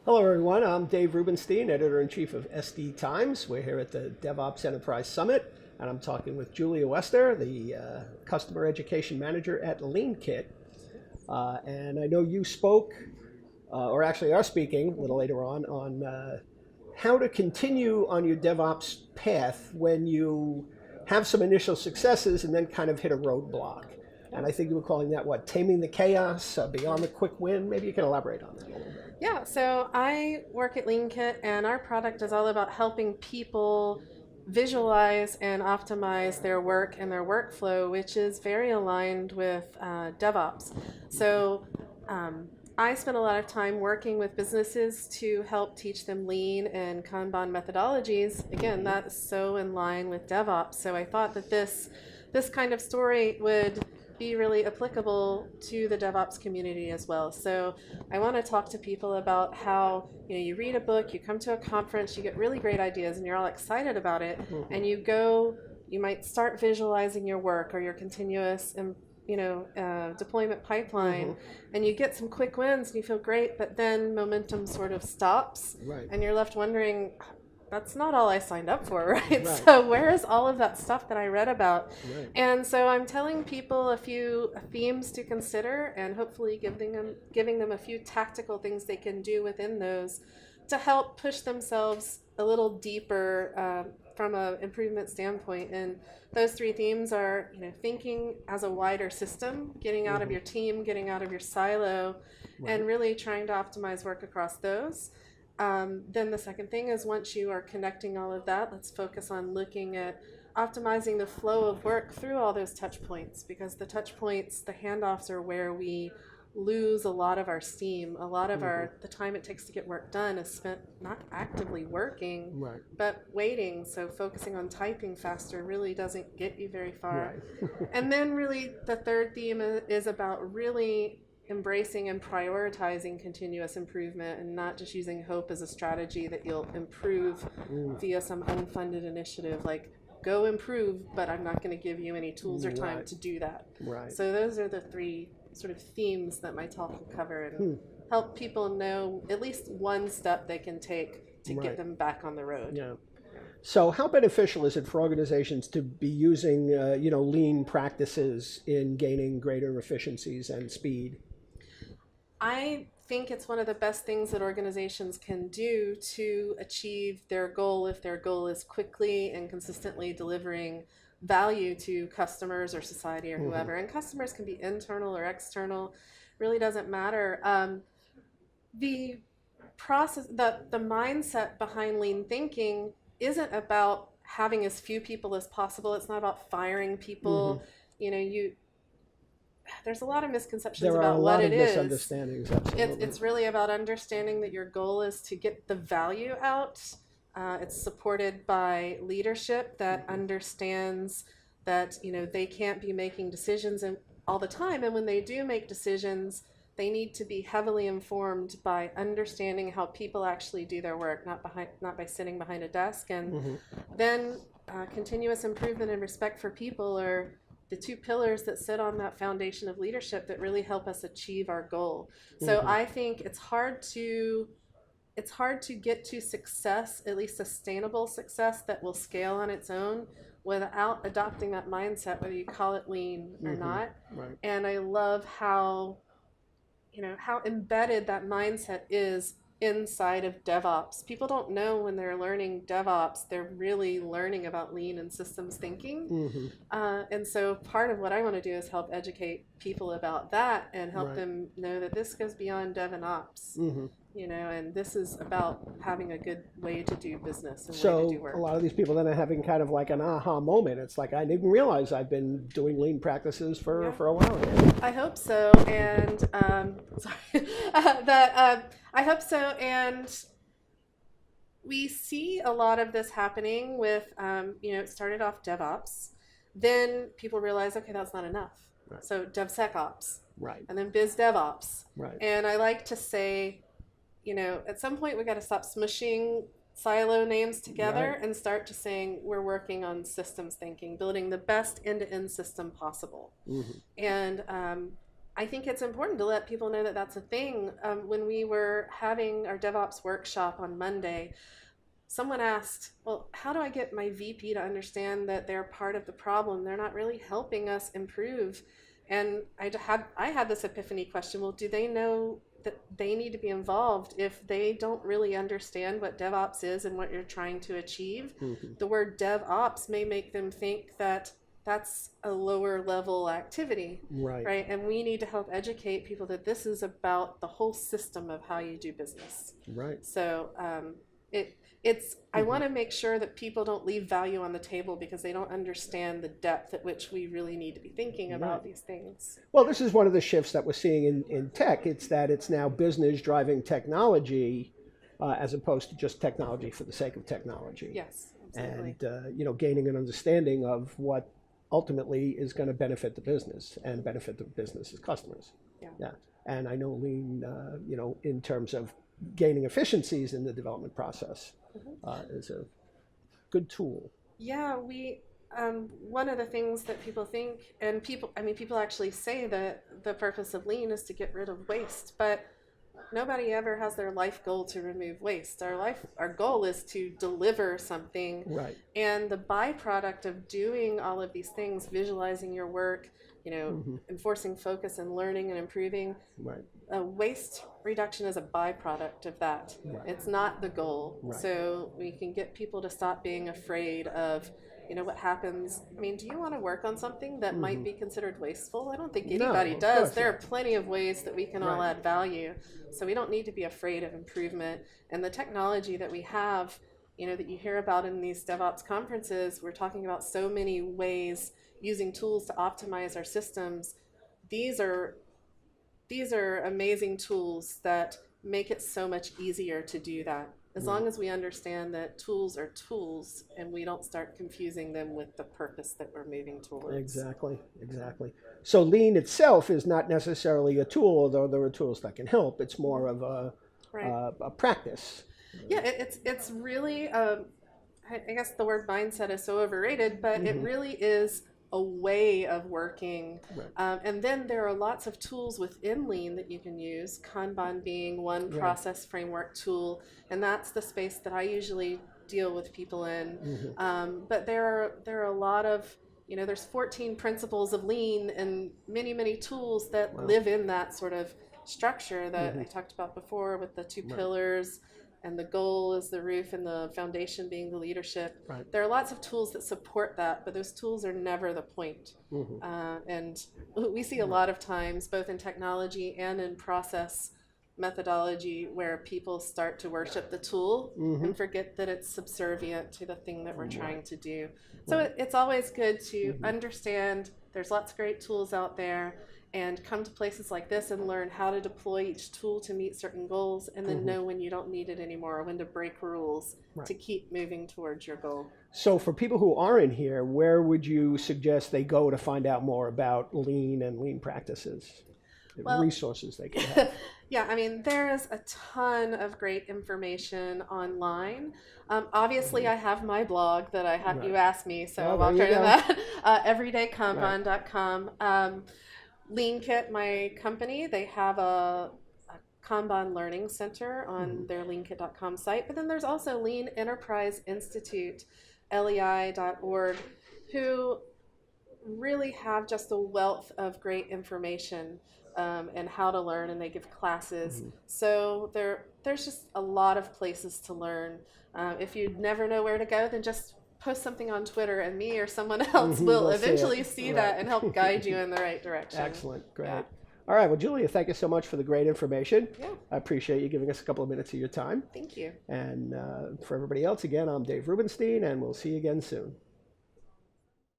Hello, everyone. I'm Dave Rubenstein, editor-in-chief of SD Times. We're here at the DevOps Enterprise Summit, and I'm talking with Julia Wester, the customer education manager at LeanKit. And I know you spoke, or actually are speaking a little later on how to continue on your DevOps path when you have some initial successes and then kind of hit a roadblock. And I think you were calling that, what, taming the chaos, beyond the quick win? Maybe you can elaborate on that a little bit. Yeah, so I work at LeanKit, and our product is all about helping people visualize and optimize their work and their workflow, which is very aligned with DevOps. So I spend a lot of time working with businesses to help teach them Lean and Kanban methodologies. Again, that's so in line with DevOps. So I thought that this kind of story would be really applicable to the DevOps community as well. So I want to talk to people about how you read a book, you come to a conference, you get really great ideas, and you're all excited about it, and you might start visualizing your work or your continuous deployment pipeline, and you get some quick wins and you feel great, but then momentum sort of stops, Right. and you're left wondering, that's not all I signed up for, right? Right. So where is all of that stuff that I read about? Right. And so I'm telling people a few themes to consider, and hopefully giving them a few tactical things they can do within those to help push themselves a little deeper from an improvement standpoint. And those three themes are, thinking as a wider system, getting out of your team, getting out of your silo, and really trying to optimize work across those. Then the second thing is, once you are connecting all of that, let's focus on looking at optimizing the flow of work through all those touch points, because the touch points, the handoffs, are where we lose a lot of our steam. A lot of the time it takes to get work done is spent not actively working, Right. but waiting. So focusing on typing faster really doesn't get you very far. Right. And then really the third theme is about really embracing and prioritizing continuous improvement, and not just using hope as a strategy that you'll improve via some unfunded initiative like go improve, but I'm not going to give you any tools or time to do that. Right. So those are the three sort of themes that my talk will cover, and help people know at least one step they can take to get them back on the road. Yeah. So how beneficial is it for organizations to be using lean practices in gaining greater efficiencies and speed? I think it's one of the best things that organizations can do to achieve their goal, if their goal is quickly and consistently delivering value to customers or society or whoever. And customers can be internal or external, really doesn't matter. The process, the mindset behind lean thinking isn't about having as few people as possible. It's not about firing people. There's a lot of misconceptions about what it is. There are a lot of misunderstandings, absolutely. It's really about understanding that your goal is to get the value out. It's supported by leadership that understands that they can't be making decisions all the time, and when they do make decisions, they need to be heavily informed by understanding how people actually do their work, not by sitting behind a desk. And then continuous improvement and respect for people are the two pillars that sit on that foundation of leadership that really help us achieve our goal. So I think it's hard to get to success, at least sustainable success that will scale on its own, without adopting that mindset, whether you call it lean or not. Right. And I love how embedded that mindset is inside of DevOps. People don't know when they're learning DevOps, they're really learning about lean and systems thinking. And so part of what I want to do is help educate people about that, and help them know that this goes beyond Dev and Ops. And this is about having a good way to do business and way to do work. So a lot of these people then are having kind of like an aha moment. It's like, I didn't realize I've been doing lean practices for a while now. I hope so, and I hope so, and we see a lot of this happening with, it started off DevOps, then people realize, okay, that's not enough. Right. So DevSecOps, Right. and then BizDevOps. Right. And I like to say, at some point we got to stop smushing silo names together and start to saying we're working on systems thinking, building the best end-to-end system possible. And I think it's important to let people know that that's a thing. When we were having our DevOps workshop on Monday, someone asked, well, how do I get my VP to understand that they're part of the problem? They're not really helping us improve. And I had this epiphany question. Well, do they know that they need to be involved if they don't really understand what DevOps is and what you're trying to achieve? The word DevOps may make them think that that's a lower level activity, right? And we need to help educate people that this is about the whole system of how you do business. Right. So I want to make sure that people don't leave value on the table because they don't understand the depth at which we really need to be thinking about these things. Well, this is one of the shifts that we're seeing in tech. It's that it's now business driving technology as opposed to just technology for the sake of technology. Yes, absolutely. And gaining an understanding of what ultimately is going to benefit the business and benefit the business's customers. Yeah. And I know Lean, in terms of gaining efficiencies in the development process, is a good tool. Yeah, one of the things that people think, and people actually say that the purpose of Lean is to get rid of waste, but nobody ever has their life goal to remove waste. Our goal is to deliver something. Right. And the byproduct of doing all of these things, visualizing your work, enforcing focus and learning and improving. Right. Waste reduction is a byproduct of that. Right. It's not the goal. Right. So we can get people to stop being afraid of, what happens. I mean, do you want to work on something that might be considered wasteful? I don't think anybody does. There are plenty of ways that we can all add value. So we don't need to be afraid of improvement. And the technology that we have, that you hear about in these DevOps conferences, we're talking about so many ways using tools to optimize our systems. These are amazing tools that make it so much easier to do that. As long as we understand that tools are tools and we don't start confusing them with the purpose that we're moving towards. Exactly. So Lean itself is not necessarily a tool, although there are tools that can help. It's more of a practice. Yeah, it's really, I guess the word mindset is so overrated, but it really is a way of working. Right. And then there are lots of tools within Lean that you can use, Kanban being one process framework tool, and that's the space that I usually deal with people in. But there are a lot of, there's 14 principles of Lean and many, many tools that live in that sort of structure that I talked about before with the two pillars. And the goal is the roof and the foundation being the leadership. Right. There are lots of tools that support that, but those tools are never the point. And we see a lot of times, both in technology and in process methodology, where people start to worship the tool and forget that it's subservient to the thing that we're trying to do. So it's always good to understand there's lots of great tools out there, and come to places like this and learn how to deploy each tool to meet certain goals, and then know when you don't need it anymore, or when to break rules to keep moving towards your goal. So for people who aren't here, where would you suggest they go to find out more about Lean and Lean practices? Resources they can have. Yeah, there is a ton of great information online. Obviously, I have my blog that I have you ask me, so I'll turn to that. Everydaykanban.com. LeanKit, my company, they have a Kanban Learning Center on their leankit.com site, but then there's also Lean Enterprise Institute, LEI.org, who really have just a wealth of great information and how to learn, and they give classes. So there's just a lot of places to learn. If you never know where to go, then just post something on Twitter, and me or someone else will eventually see that and help guide you in the right direction. Excellent. Great. Yeah. All right. Well, Julia, thank you so much for the great information. Yeah. I appreciate you giving us a couple of minutes of your time. Thank you. And for everybody else, again, I'm Dave Rubenstein, and we'll see you again soon.